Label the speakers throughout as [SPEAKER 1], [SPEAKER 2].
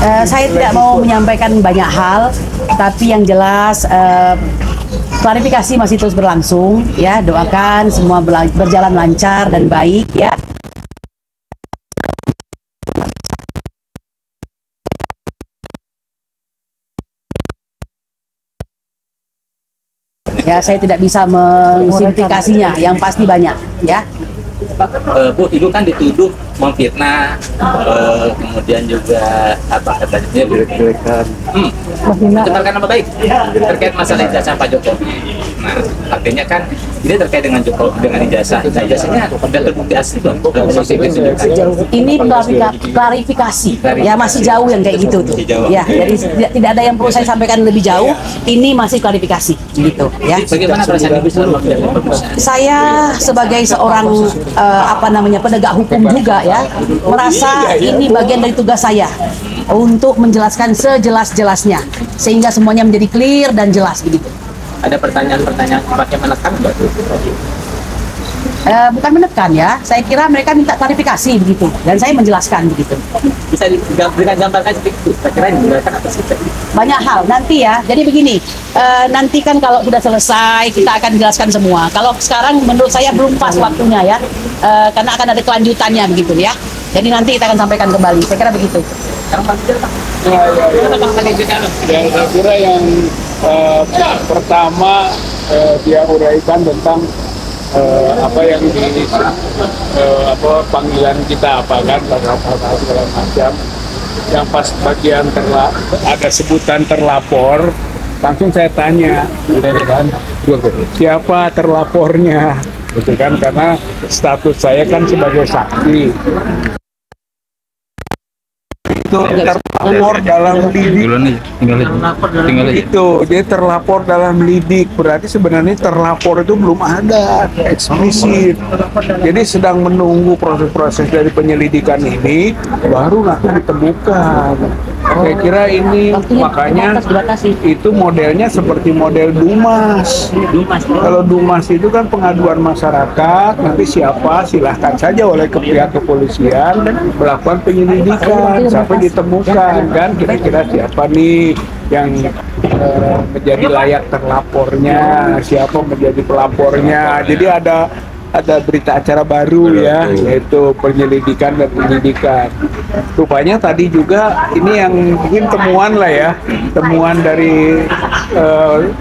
[SPEAKER 1] Saya tidak mau menyampaikan banyak hal, tapi yang jelas klarifikasi masih terus berlangsung. Ya, doakan semua berjalan lancar dan baik. Ya. Ya, saya tidak bisa mensimplifikasinya, yang pasti banyak. Ya.
[SPEAKER 2] Bu, Ibu kan dituduh memfitnah, kemudian juga apa katanya mencemarkan nama baik terkait masalah ijazah Pak Jokowi. Nah, artinya kan ini terkait dengan Jokowi dengan ijazah. Nah, ijazahnya sudah terbukti asli belum?
[SPEAKER 1] Ini klarifikasi, ya masih jauh yang kayak gitu tuh. Ya, jadi tidak ada yang perlu saya sampaikan lebih jauh. Ini masih klarifikasi, gitu. Ya.
[SPEAKER 2] Bagaimana perasaan Ibu selama
[SPEAKER 1] saya sebagai seorang penegak hukum juga ya, merasa ini bagian dari tugas saya untuk menjelaskan sejelas-jelasnya sehingga semuanya menjadi clear dan jelas begitu.
[SPEAKER 2] Ada pertanyaan-pertanyaan sifatnya menekan nggak?
[SPEAKER 1] Bukan menekan ya, saya kira mereka minta klarifikasi begitu dan saya menjelaskan begitu.
[SPEAKER 2] Bisa diberikan gambarkan sedikit, saya kira ini menjelaskan apa sih?
[SPEAKER 1] Banyak hal nanti ya, jadi begini, nanti kan kalau sudah selesai kita akan jelaskan semua. Kalau sekarang menurut saya belum pas waktunya ya, karena akan ada kelanjutannya begitu ya. Jadi nanti kita akan sampaikan kembali, saya kira begitu.
[SPEAKER 3] Saya kira yang pertama dia uraikan tentang apa yang di panggilan kita apa kan segala macam. Yang pas bagian ada sebutan terlapor, langsung saya tanya, kan, siapa terlapornya, gitu kan, karena status saya kan sebagai saksi. Itu terlapor dalam lidik, itu dia terlapor dalam lidik, berarti sebenarnya terlapor itu belum ada eksplisit, jadi sedang menunggu proses-proses dari penyelidikan ini baru nanti ditemukan. Saya kira ini makanya itu modelnya seperti model Dumas. Kalau Dumas itu kan pengaduan masyarakat, nanti siapa silahkan saja oleh pihak kepolisian melakukan penyelidikan sampai ditemukan kan kira-kira siapa nih yang menjadi layak terlapornya, siapa menjadi pelapornya. Jadi ada berita acara baru ya, yaitu penyelidikan dan penyidikan. Rupanya tadi juga ini yang mungkin temuan lah ya, temuan dari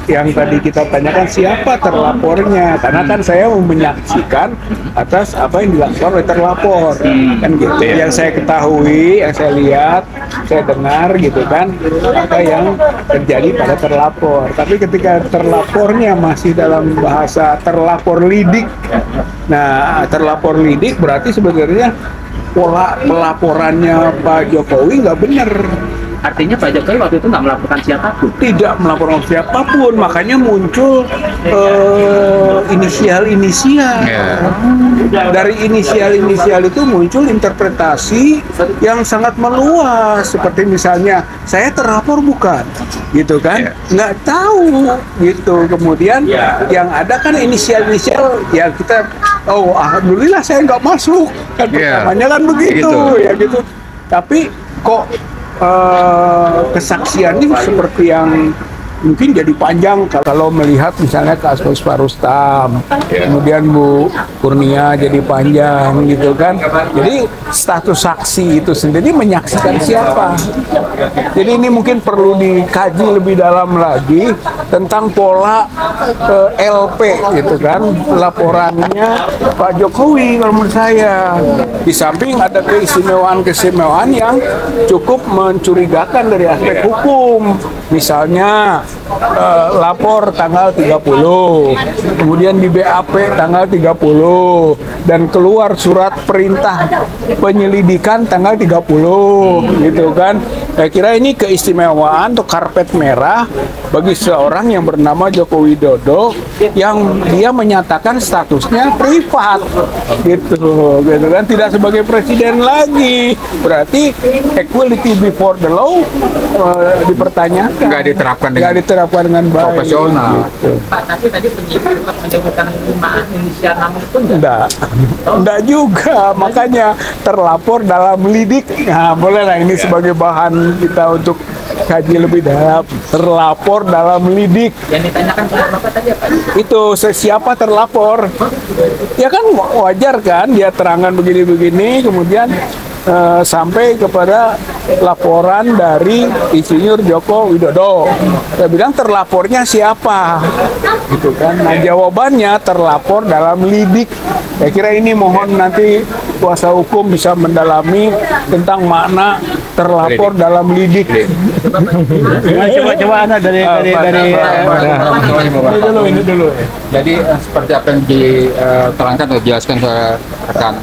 [SPEAKER 3] yang tadi kita tanyakan siapa terlapornya, karena kan saya menyaksikan atas apa yang dilakukan oleh terlapor, kan gitu. Yang saya ketahui, yang saya lihat, saya dengar gitu kan, apa yang terjadi pada terlapor. Tapi ketika terlapornya masih dalam bahasa terlapor lidik, nah terlapor lidik berarti sebenarnya pola pelaporannya Pak Jokowi nggak benar.
[SPEAKER 2] Artinya Pak Jokowi waktu itu nggak melaporkan siapapun?
[SPEAKER 3] Tidak melaporkan siapapun, makanya muncul inisial-inisial. Dari inisial-inisial itu muncul interpretasi yang sangat meluas, seperti misalnya saya terlapor bukan, gitu kan? Nggak tahu, gitu. Kemudian yang ada kan inisial-inisial, ya kita, oh alhamdulillah saya nggak masuk, kan pertamanya kan begitu, ya gitu. Tapi kok kesaksiannya seperti yang mungkin jadi panjang kalau melihat misalnya kasus Pak Rustam, kemudian Bu Kurnia jadi panjang gitu kan. Jadi status saksi itu sendiri menyaksikan siapa. Jadi ini mungkin perlu dikaji lebih dalam lagi tentang pola LP gitu kan, laporannya Pak Jokowi kalau menurut saya. Di samping ada keistimewaan-keistimewaan yang cukup mencurigakan dari aspek hukum. Misalnya lapor tanggal 30, kemudian di BAP tanggal 30, dan keluar surat perintah penyelidikan tanggal 30, gitu kan. Saya kira ini keistimewaan atau karpet merah bagi seorang yang bernama Joko Widodo yang dia menyatakan statusnya privat, gitu kan, tidak sebagai presiden lagi. Berarti equality before the law dipertanyakan.
[SPEAKER 4] Nggak diterapkan dengan
[SPEAKER 3] diterapkan dengan baik.
[SPEAKER 4] Profesional.
[SPEAKER 3] Gitu.
[SPEAKER 2] Pak, tapi tadi penyidik menyebutkan 5 inisial nama itu enggak?
[SPEAKER 3] Enggak juga, makanya terlapor dalam lidik. Nah, boleh lah ini sebagai bahan kita untuk kaji lebih dalam. Terlapor dalam lidik.
[SPEAKER 2] Yang ditanyakan ke Bapak tadi apa?
[SPEAKER 3] Itu siapa terlapor? Ya kan wajar kan dia terangan begini-begini, kemudian sampai kepada laporan dari Insinyur Joko Widodo. Saya bilang terlapornya siapa, gitu kan? Nah jawabannya terlapor dalam lidik. Saya kira ini mohon nanti kuasa hukum bisa mendalami tentang makna terlapor dalam lidik.
[SPEAKER 5] Coba Anda dari
[SPEAKER 3] ini dulu.
[SPEAKER 4] Jadi seperti apa yang diterangkan atau dijelaskan ke rekan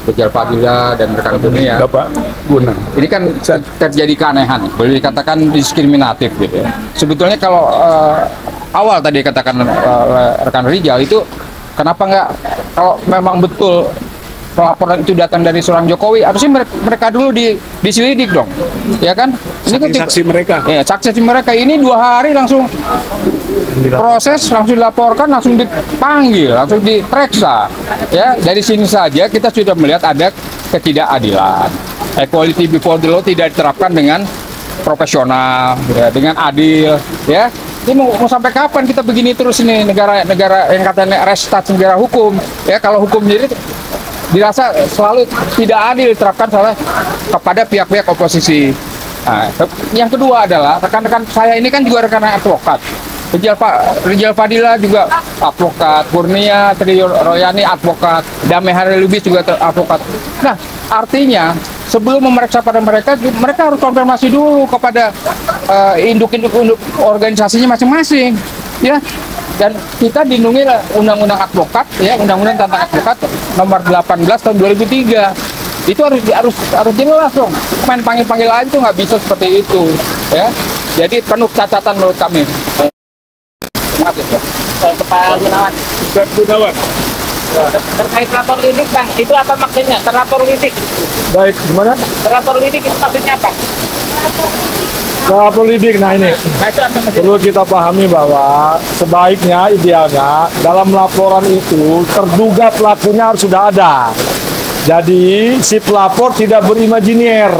[SPEAKER 4] Rijal Fadila dan rekan dunia,
[SPEAKER 3] Bapak Guna.
[SPEAKER 4] ini kan terjadi keanehan, boleh dikatakan diskriminatif gitu ya. Sebetulnya kalau awal tadi katakan rekan Rijal itu, kenapa nggak kalau memang betul laporan itu datang dari seorang Jokowi, harusnya mereka dulu diselidik dong, ya kan? Ini kan
[SPEAKER 3] Saksi mereka.
[SPEAKER 4] ya, saksi mereka ini 2 hari langsung proses, langsung dilaporkan, langsung dipanggil, langsung diperiksa. Ya, dari sini saja kita sudah melihat ada ketidakadilan. Equality before the law tidak diterapkan dengan profesional, ya, dengan adil, ya. Ini mau sampai kapan kita begini terus ini negara yang katanya restat negara hukum, ya kalau hukum sendiri dirasa selalu tidak adil diterapkan kepada pihak-pihak oposisi. Nah, yang kedua adalah rekan-rekan saya ini kan juga rekan advokat. Rijal Fadila juga advokat, Kurnia Tri Royani advokat, Damai Hari Lubis juga advokat. Nah, artinya sebelum memeriksa pada mereka harus konfirmasi dulu kepada induk-induk organisasinya masing-masing, ya. Dan kita dilindungi Undang-Undang Advokat, ya, Undang-Undang tentang Advokat nomor 18 tahun 2003. Itu harus jelas dong. Main panggil-panggil aja itu nggak bisa seperti itu, ya. Jadi penuh catatan menurut kami.
[SPEAKER 2] Kepala Gunawan. Terkait lapor lidik, Bang, itu apa maksudnya? Terlapor lidik.
[SPEAKER 5] baik gimana?
[SPEAKER 2] Terlapor lidik itu maksudnya apa?
[SPEAKER 5] Soal politik, nah ini
[SPEAKER 2] Nah, itu apa maksudnya?
[SPEAKER 5] perlu kita pahami bahwa sebaiknya idealnya dalam laporan itu terduga pelakunya harus sudah ada. Jadi si pelapor tidak berimajiner,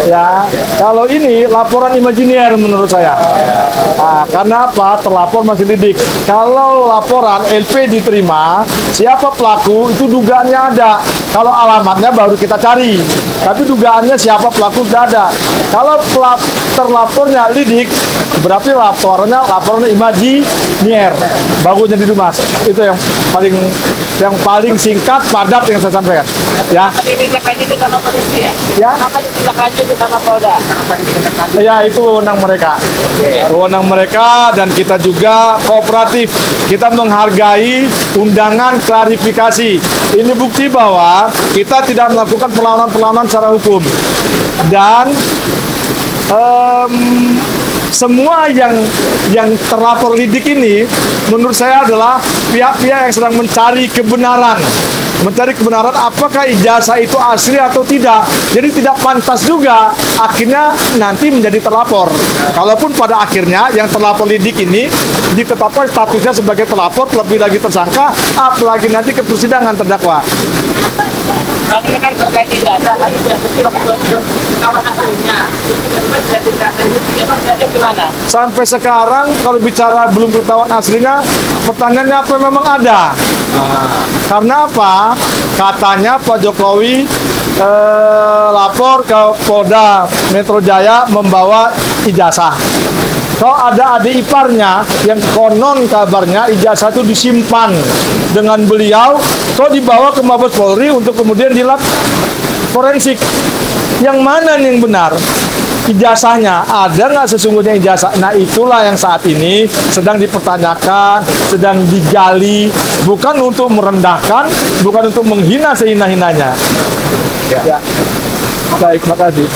[SPEAKER 5] ya. Kalau ini laporan imajiner menurut saya. Nah, karena apa? Terlapor masih lidik. Kalau laporan LP diterima, siapa pelaku itu dugaannya ada. Kalau alamatnya baru kita cari. Tapi dugaannya siapa pelaku sudah ada. Kalau terlapornya lidik, berarti laporannya imajiner. Bagusnya di Mas. Itu yang paling singkat, padat yang saya sampaikan. Ya.
[SPEAKER 2] Ini ditindaklanjuti sama polisi ya?
[SPEAKER 5] Ya.
[SPEAKER 2] Apa ditindaklanjuti sama Polda?
[SPEAKER 5] Ya, itu wewenang mereka. Wewenang mereka, dan kita juga kooperatif. Kita menghargai undangan klarifikasi. Ini bukti bahwa kita tidak melakukan perlawanan-perlawanan secara hukum. Dan semua yang terlapor lidik ini menurut saya adalah pihak-pihak yang sedang mencari kebenaran. Mencari kebenaran apakah ijazah itu asli atau tidak. Jadi tidak pantas juga akhirnya nanti menjadi terlapor. Kalaupun pada akhirnya yang terlapor lidik ini ditetapkan statusnya sebagai terlapor, lebih lagi tersangka, apalagi nanti ke persidangan terdakwa.
[SPEAKER 2] Kalau ini kan terkait ijazah, kan sudah kawan aslinya. Jadi gimana?
[SPEAKER 5] Sampai sekarang kalau bicara belum ketahuan aslinya, pertanyaannya apa memang ada? Karena apa? Katanya Pak Jokowi lapor ke Polda Metro Jaya membawa ijazah. Kalau ada adik iparnya yang konon kabarnya ijazah itu disimpan dengan beliau, kok dibawa ke Mabes Polri untuk kemudian dilap forensik. Yang mana nih yang benar? Ijazahnya ada nggak sesungguhnya ijazah? Nah, itulah yang saat ini sedang dipertanyakan, sedang digali, bukan untuk merendahkan, bukan untuk menghina sehina-hinanya. Ya. Baik, makasih.